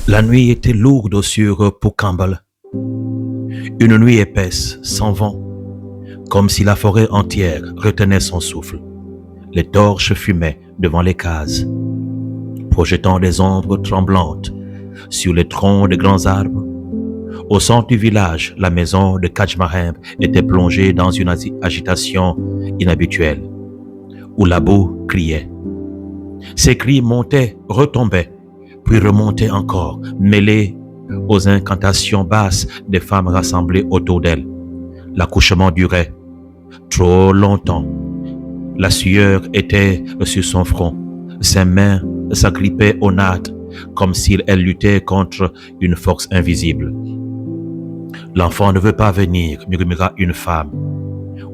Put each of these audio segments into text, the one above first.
La nuit était lourde sur Port-Campbell. Une nuit épaisse, sans vent, comme si la forêt entière retenait son souffle. Les torches fumaient devant les cases, projetant des ombres tremblantes sur les troncs de grands arbres. Au centre du village, la maison de Kajmarembe était plongée dans une agitation inhabituelle, où Labo criait. Ses cris montaient, retombaient, puis remontaient encore, mêlés aux incantations basses des femmes rassemblées autour d'elle. L'accouchement durait trop longtemps. La sueur était sur son front. Ses mains s'agrippaient aux nattes comme si elle luttait contre une force invisible. L'enfant ne veut pas venir, murmura une femme.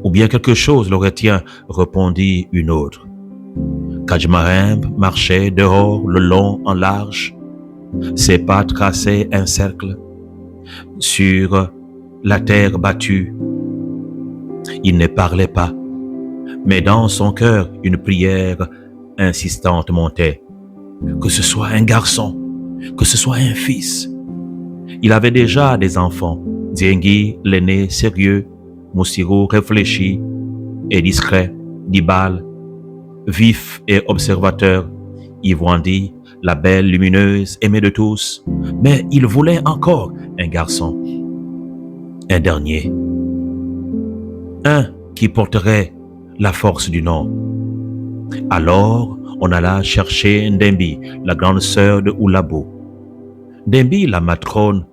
Ou bien quelque chose le retient, répondit une autre. Kajmarembe marchait dehors le long en large. Ses pas traçaient un cercle sur la terre battue. Il ne parlait pas, mais dans son cœur, une prière insistante montait. Que ce soit un garçon, que ce soit un fils. Il avait déjà des enfants. Diengi, l'aîné, sérieux, Moussiro, réfléchi et discret, Dibal, vif et observateur, Yvwandi, la belle lumineuse, aimée de tous, mais il voulait encore un garçon, un dernier, un qui porterait la force du nom. Alors, on alla chercher Ndembi, la grande sœur de Oulabo. Ndembi, la matrone,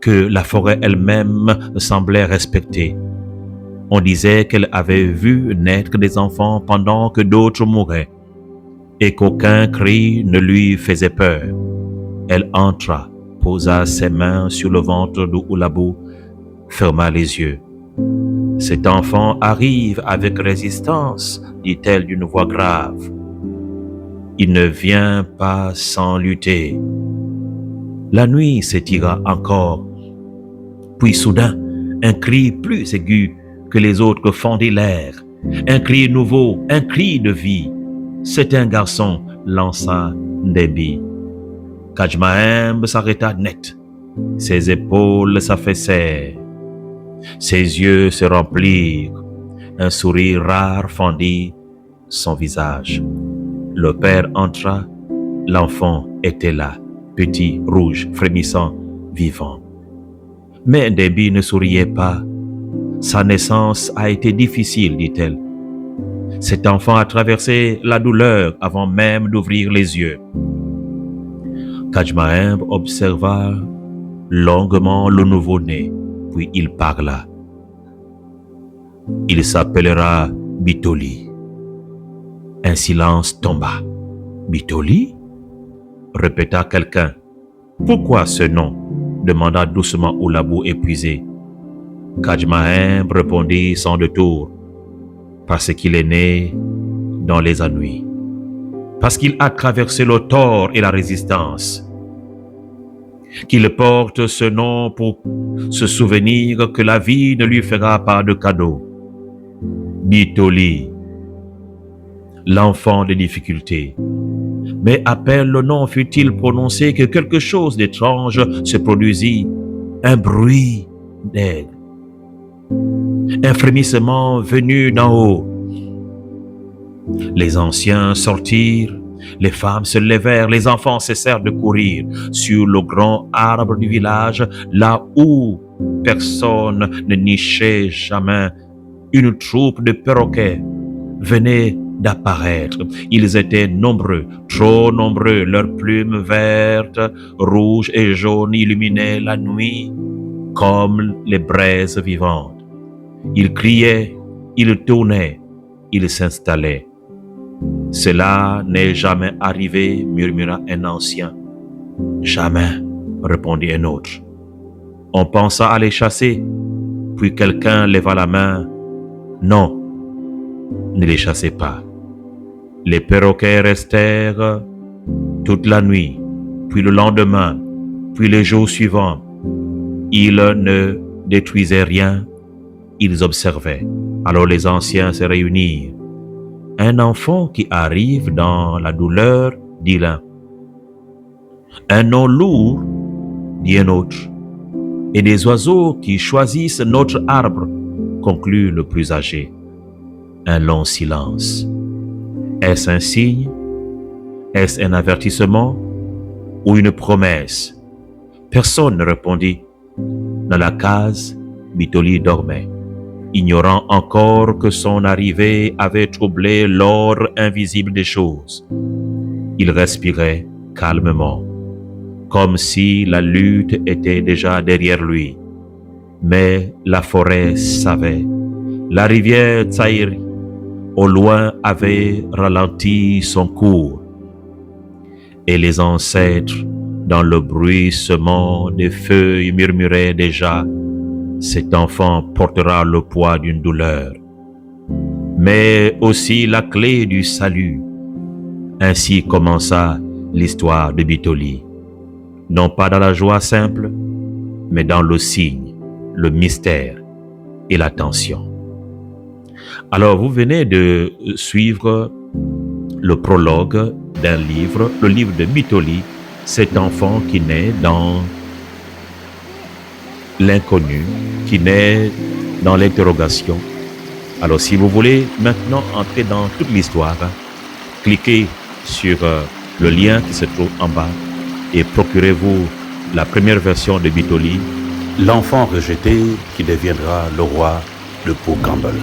que la forêt elle-même semblait respecter. On disait qu'elle avait vu naître des enfants pendant que d'autres mouraient et qu'aucun cri ne lui faisait peur. Elle entra, posa ses mains sur le ventre de Oulabo, ferma les yeux. Cet enfant arrive avec résistance, dit-elle d'une voix grave. Il ne vient pas sans lutter. La nuit s'étira encore. Puis soudain, un cri plus aigu que les autres fendit l'air. Un cri nouveau, un cri de vie. C'est un garçon, lança Ndembi. Kajmarembe s'arrêta net. Ses épaules s'affaissèrent. Ses yeux se remplirent. Un sourire rare fendit son visage. Le père entra. L'enfant était là, petit, rouge, frémissant, vivant. Mais Ndembi ne souriait pas. Sa naissance a été difficile, dit-elle. Cet enfant a traversé la douleur avant même d'ouvrir les yeux. Kajmarembe observa longuement le nouveau-né, puis il parla. Il s'appellera Bitoli. Un silence tomba. Bitoli? Répéta quelqu'un. Pourquoi ce nom? Demanda doucement Oulabo épuisé. Kajmarembe répondit sans détour. Parce qu'il est né dans les ennuis. Parce qu'il a traversé le tort et la résistance. Qu'il porte ce nom pour se souvenir que la vie ne lui fera pas de cadeau. Bitoli, l'enfant des difficultés. Mais à peine le nom fut-il prononcé que quelque chose d'étrange se produisit. Un bruit d'aigle. Un frémissement venu d'en haut. Les anciens sortirent, les femmes se levèrent, les enfants cessèrent de courir sur le grand arbre du village, là où personne ne nichait jamais. Une troupe de perroquets venait d'apparaître. Ils étaient nombreux, trop nombreux. Leurs plumes vertes, rouges et jaunes illuminaient la nuit comme les braises vivantes. Ils criaient, ils tournaient, ils s'installaient. Cela n'est jamais arrivé, murmura un ancien. Jamais, répondit un autre. On pensa à les chasser, puis quelqu'un leva la main. Non, ne les chassez pas. Les perroquets restèrent toute la nuit, puis le lendemain, puis les jours suivants. Ils ne détruisaient rien, ils observaient. Alors les anciens se réunirent. Un enfant qui arrive dans la douleur, dit l'un. Un nom lourd dit un autre. Et des oiseaux qui choisissent notre arbre, conclut le plus âgé. Un long silence. Est-ce un signe? Est-ce un avertissement ou une promesse? Personne ne répondit. Dans la case, Bitoli dormait, ignorant encore que son arrivée avait troublé l'ordre invisible des choses. Il respirait calmement, comme si la lutte était déjà derrière lui. Mais la forêt savait, la rivière Tsaïri, au loin, avait ralenti son cours. Et les ancêtres, dans le bruissement des feuilles, murmuraient déjà: cet enfant portera le poids d'une douleur, mais aussi la clé du salut. Ainsi commença l'histoire de Bitoli. Non pas dans la joie simple, mais dans le signe, le mystère et la tension. Alors, vous venez de suivre le prologue d'un livre, le livre de Bitoli, cet enfant qui naît dans l'inconnu, qui naît dans l'interrogation. Alors, si vous voulez maintenant entrer dans toute l'histoire, cliquez sur le lien qui se trouve en bas et procurez-vous la première version de Bitoli, L'enfant rejeté qui deviendra le roi de Pau Campbell.